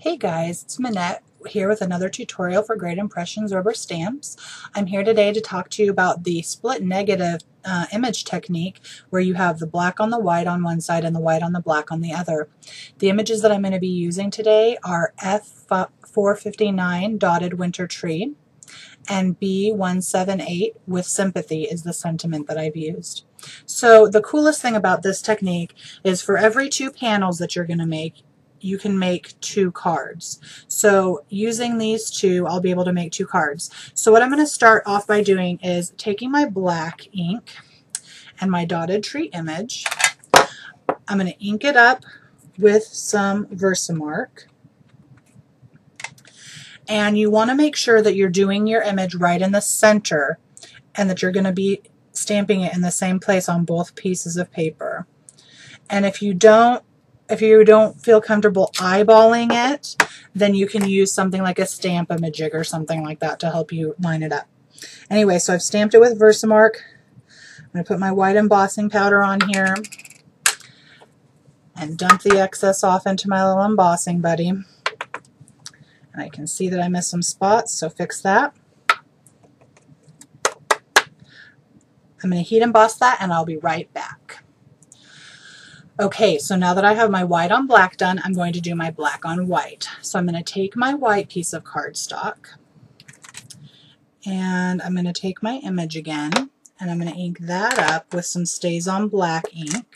Hey guys, it's Minette here with another tutorial for Great Impressions rubber stamps. I'm here today to talk to you about the split negative image technique where you have the black on the white on one side and the white on the black on the other. The images that I'm going to be using today are F459 Dotted Winter Tree and B178 with Sympathy is the sentiment that I've used. So the coolest thing about this technique is for every two panels that you're going to make, you can make two cards. So using these two, I'll be able to make two cards. So what I'm going to start off by doing is taking my black ink and my dotted tree image. I'm going to ink it up with some Versamark. And you want to make sure that you're doing your image right in the center and that you're going to be stamping it in the same place on both pieces of paper. And if you don't feel comfortable eyeballing it, then you can use something like a Stamp-A-Majig or something like that to help you line it up. Anyway, so I've stamped it with Versamark. I'm going to put my white embossing powder on here and dump the excess off into my little embossing buddy. And I can see that I missed some spots, so fix that. I'm going to heat emboss that and I'll be right back. Okay, so now that I have my white on black done, I'm going to do my black on white. So I'm going to take my white piece of cardstock and I'm going to take my image again and I'm going to ink that up with some StazOn black ink.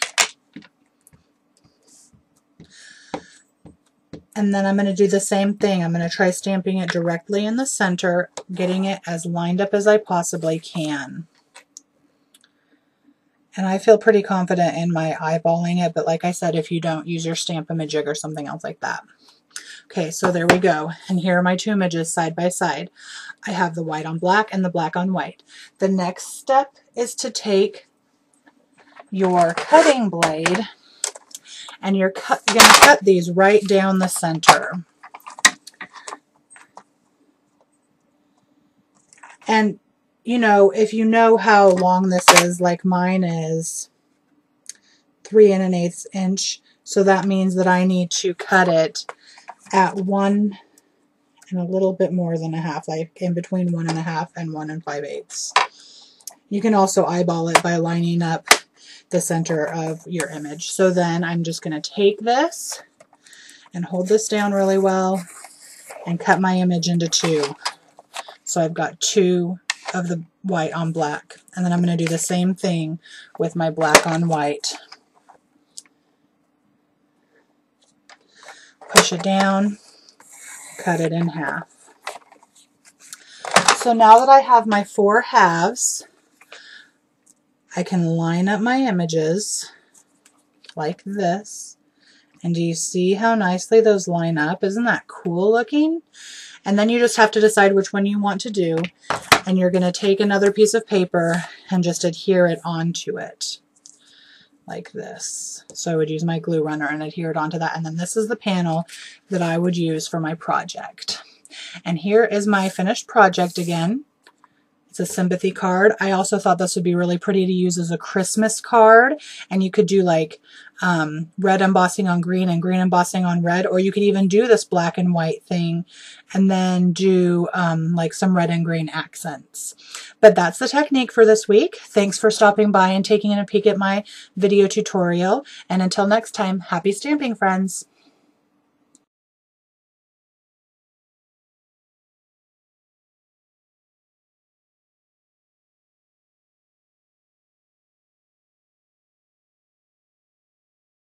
And then I'm going to do the same thing. I'm going to try stamping it directly in the center, getting it as lined up as I possibly can. And I feel pretty confident in my eyeballing it, but like I said, if you don't, use your Stamp-A-Majig or something else like that. Okay, so there we go. And here are my two images side by side. I have the white on black and the black on white. The next step is to take your cutting blade and you're going to cut these right down the center. And you know, if you know how long this is, like mine is 3 1/8 inch, so that means that I need to cut it at 1 and a little bit more than a half, like in between 1 1/2 and 1 5/8. You can also eyeball it by lining up the center of your image. So then I'm just going to take this and hold this down really well and cut my image into two. So I've got two of the white on black, and then I'm going to do the same thing with my black on white. Push it down, cut it in half. So now that I have my 4 halves, I can line up my images like this. And do you see how nicely those line up? Isn't that cool looking? And then you just have to decide which one you want to do. And you're going to take another piece of paper and just adhere it onto it like this. So I would use my glue runner and adhere it onto that. And then this is the panel that I would use for my project. And here is my finished project again. It's a sympathy card. I also thought this would be really pretty to use as a Christmas card. And you could do like red embossing on green and green embossing on red, or you could even do this black and white thing and then do like some red and green accents. But that's the technique for this week. Thanks for stopping by and taking a peek at my video tutorial. And until next time, happy stamping, friends.